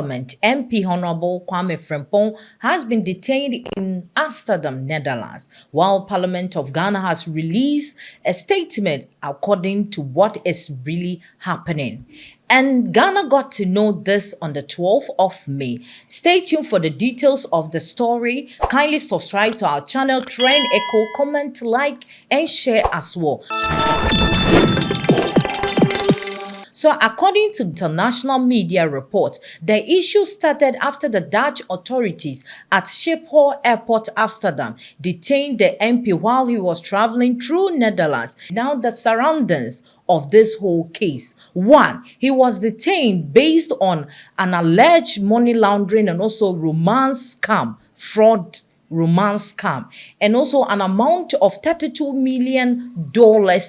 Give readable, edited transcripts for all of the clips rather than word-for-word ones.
Parliament, MP Honorable Kwame Frimpong has been detained in Amsterdam, Netherlands, while Parliament of Ghana has released a statement according to what is really happening. And Ghana got to know this on the 12th of May. Stay tuned for the details of the story. Kindly subscribe to our channel, Trend Echo, comment, like, and share as well. So according to international media reports, the issue started after the Dutch authorities at Schiphol Airport, Amsterdam, detained the MP while he was traveling through Netherlands. Now the surroundings of this whole case. One, he was detained based on an alleged money laundering and also romance scam, fraud romance scam, and also an amount of $32 million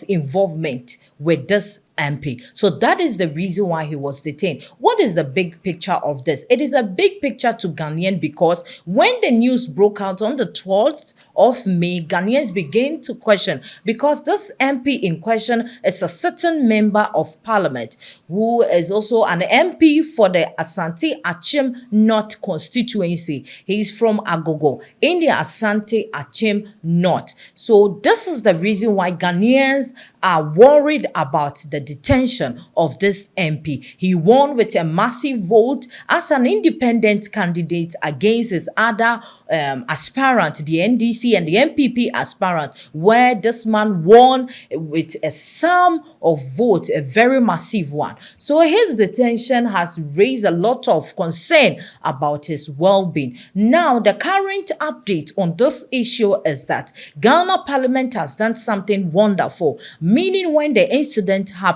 involvement with this MP. So that is the reason why he was detained. What is the big picture of this? It is a big picture to Ghanaians because when the news broke out on the 12th of May, Ghanaians began to question because this MP in question is a certain member of parliament who is also an MP for the Asante Achim North constituency. He is from Agogo in the Asante Achim North. So this is the reason why Ghanaians are worried about the detention of this MP. He won with a massive vote as an independent candidate against his other aspirant, the NDC and the MPP aspirant, where this man won with a sum of vote, a very massive one. So his detention has raised a lot of concern about his well-being. Now, the current update on this issue is that Ghana Parliament has done something wonderful, meaning when the incident happened,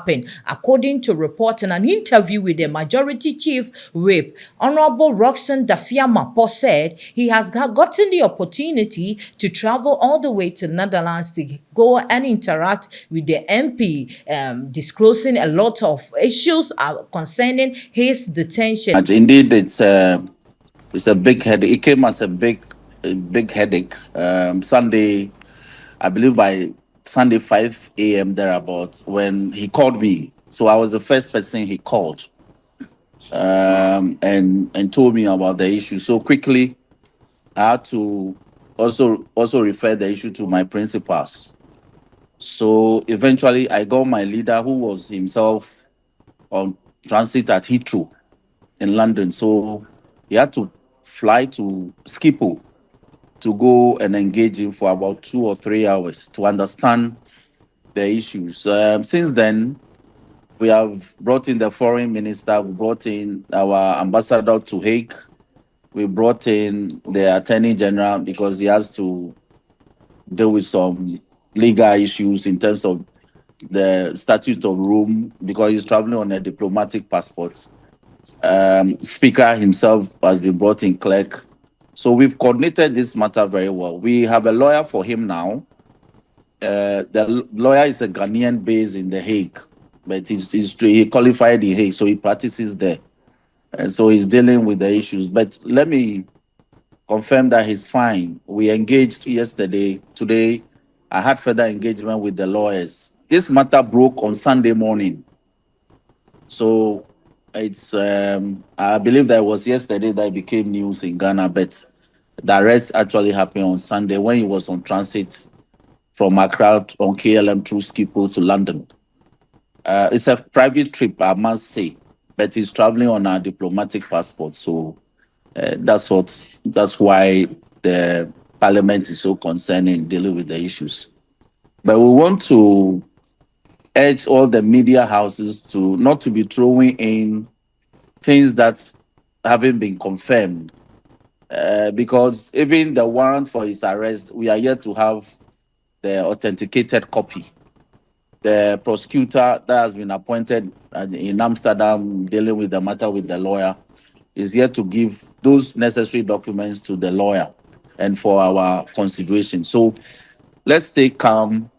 according to report in an interview with the Majority Chief Whip, Honorable Roxanne Dafia-Mapo said he has gotten the opportunity to travel all the way to Netherlands to go and interact with the MP, disclosing a lot of issues concerning his detention. Indeed, it's a big headache. It came as a big headache. Sunday, I believe by Sunday 5 a.m. thereabouts when he called me. So I was the first person he called and told me about the issue. So quickly, I had to also refer the issue to my principals. So eventually, I got my leader, who was himself on transit at Heathrow in London. So he had to fly to Schiphol to go and engage him for about 2 or 3 hours to understand the issues. Since then, we have brought in the foreign minister, we brought in our ambassador to Hague, we brought in the attorney general because he has to deal with some legal issues in terms of the statute of Rome because he's traveling on a diplomatic passport. Speaker himself has been brought in, clerk. So we've coordinated this matter very well. We have a lawyer for him now. The lawyer is a Ghanaian based in The Hague, but he qualified in Hague, so he practices there. And so he's dealing with the issues. But let me confirm that he's fine. We engaged yesterday. Today, I had further engagement with the lawyers. This matter broke on Sunday morning. So it's, I believe that it was yesterday that it became news in Ghana, but the arrest actually happened on Sunday when he was on transit from Accra on KLM through Schiphol to London. It's a private trip, I must say, but he's traveling on a diplomatic passport. So that's why the Parliament is so concerned in dealing with the issues. But we want to urge all the media houses to not to be throwing in things that haven't been confirmed. Because even the warrant for his arrest, we are yet to have the authenticated copy. The prosecutor that has been appointed in Amsterdam dealing with the matter with the lawyer is yet to give those necessary documents to the lawyer and for our consideration. So let's stay calm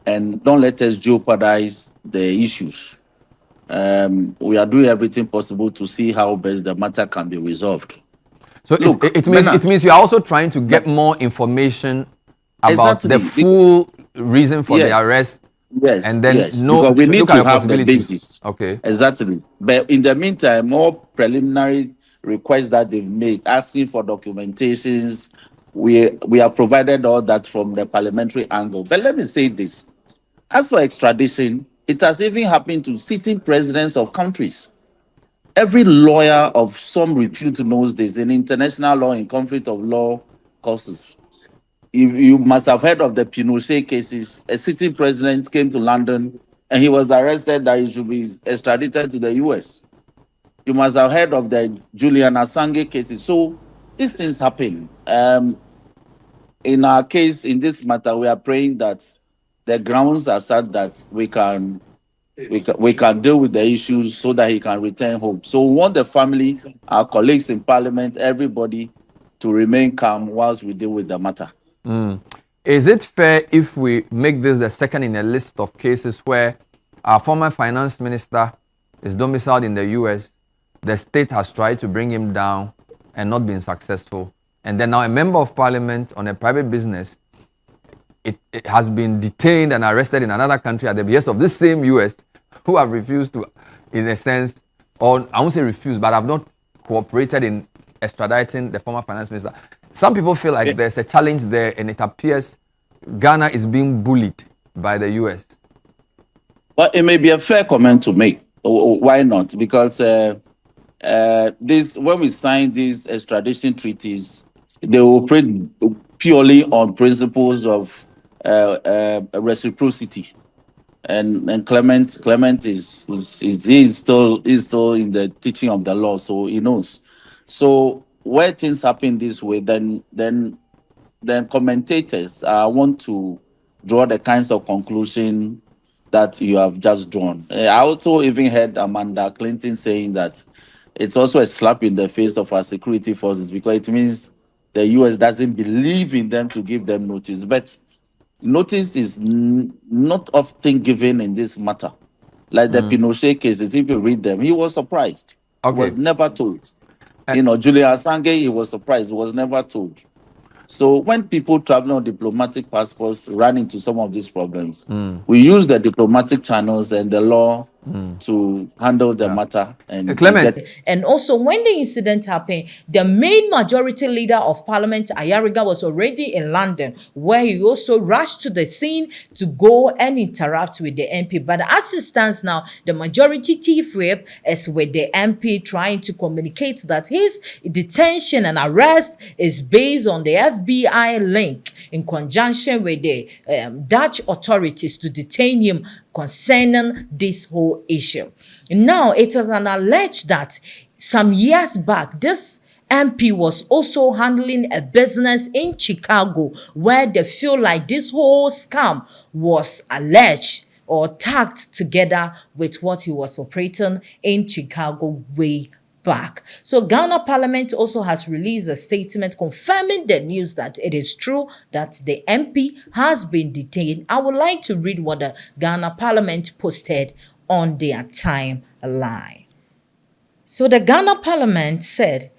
and don't let us jeopardize the issues. We are doing everything possible to see how best the matter can be resolved. So look, it means you are also trying to get more information about the full reason for the arrest. Yes, and then because we need to have the basis. Okay. Exactly. But in the meantime, more preliminary requests that they've made, asking for documentations. We have provided all that from the parliamentary angle. But let me say this. As for extradition, it has even happened to sitting presidents of countries. Every lawyer of some repute knows this. In international law, in conflict of law causes, you must have heard of the Pinochet cases. A sitting president came to London and he was arrested that he should be extradited to the US. You must have heard of the Julian Assange cases. So these things happen. In our case, in this matter, we are praying that the grounds are such that we can deal with the issues so that he can return home. So we want the family, our colleagues in Parliament, everybody to remain calm whilst we deal with the matter. Is it fair if we make this the second in a list of cases where our former finance minister is domiciled in the US, the state has tried to bring him down and not been successful, and then now a member of parliament on a private business, it has been detained and arrested in another country at the behest of this same US, who have refused to, in a sense, or I won't say refused, but have not cooperated in extraditing the former finance minister. Some people feel like there's a challenge there, and it appears Ghana is being bullied by the US. Well, it may be a fair comment to make. Why not? Because when we sign these extradition treaties, they operate purely on principles of reciprocity. And Clement is still in the teaching of the law, so he knows. So where things happen this way, then commentators want to draw the kinds of conclusion that you have just drawn. I also even heard Amanda Clinton saying that it's also a slap in the face of our security forces because it means the US doesn't believe in them to give them notice. But notice is not often given in this matter. Like the Pinochet cases, if you read them, he was surprised. Okay. He was never told. Julian Assange, he was surprised. He was never told. So when people traveling on diplomatic passports run into some of these problems, we use the diplomatic channels and the law to handle the matter. And Clement. And also, when the incident happened, the main majority leader of Parliament, Ayariga, was already in London, where he also rushed to the scene to go and interact with the MP. But as it stands now, the majority chief whip is with the MP trying to communicate that his detention and arrest is based on the FBI link in conjunction with the Dutch authorities to detain him concerning this whole issue. Now, it is an alleged that some years back, this MP was also handling a business in Chicago where they feel like this whole scam was alleged or tagged together with what he was operating in Chicago way back. So Ghana Parliament also has released a statement confirming the news that it is true that the MP has been detained. I would like to read what the Ghana Parliament posted on their timeline. So the Ghana Parliament said,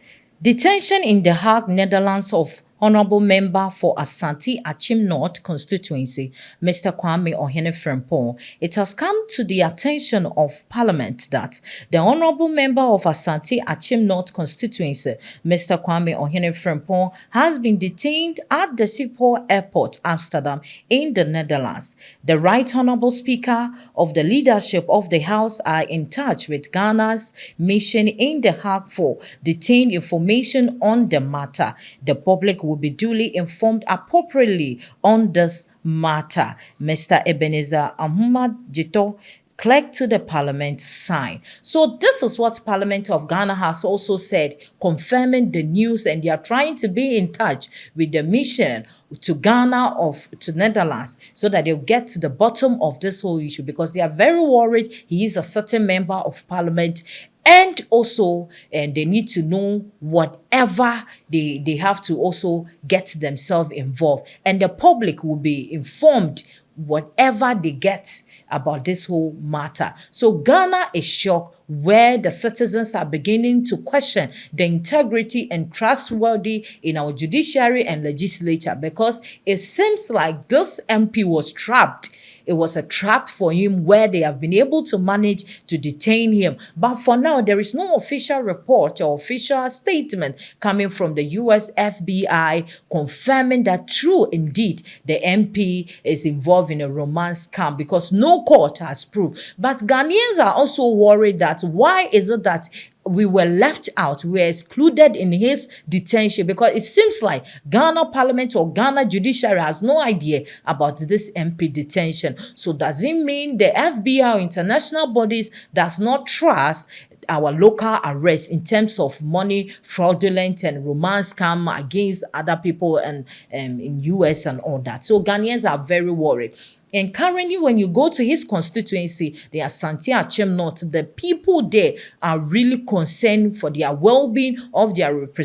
detention in The Hague, Netherlands of Honorable Member for Asante Achim North constituency, Mr. Kwame Ohene Frimpong. It has come to the attention of Parliament that the Honorable Member of Asante Achim North constituency, Mr. Kwame Ohene Frimpong, has been detained at the Schiphol Airport, Amsterdam, in the Netherlands. The Right Honorable Speaker of the leadership of the House are in touch with Ghana's mission in The Hague for detained information on the matter. The public will be duly informed appropriately on this matter. Mr. Ebenezer Ahmad Jito, clerk to the Parliament, signed. So this is what Parliament of Ghana has also said, confirming the news, and they are trying to be in touch with the mission to Ghana to Netherlands so that they'll get to the bottom of this whole issue, because they are very worried he is a certain member of Parliament. And also, they need to know whatever they have to also get themselves involved. And the public will be informed whatever they get about this whole matter. So Ghana is shocked, where the citizens are beginning to question the integrity and trustworthy in our judiciary and legislature, because it seems like this MP was trapped it was a trap for him where they have been able to manage to detain him. But for now, there is no official report or official statement coming from the US FBI confirming that true indeed the MP is involved in a romance scam, because no court has proved. But Ghanaians are also worried that why is it that we were left out, we were excluded in his detention, because it seems like Ghana Parliament or Ghana Judiciary has no idea about this MP detention. So does it mean the FBI or international bodies does not trust our local arrests in terms of money fraudulent and romance scam against other people and in US and all that? So Ghanaians are very worried. And currently, when you go to his constituency, the Asante Achem North, the people there are really concerned for their well-being of their representatives.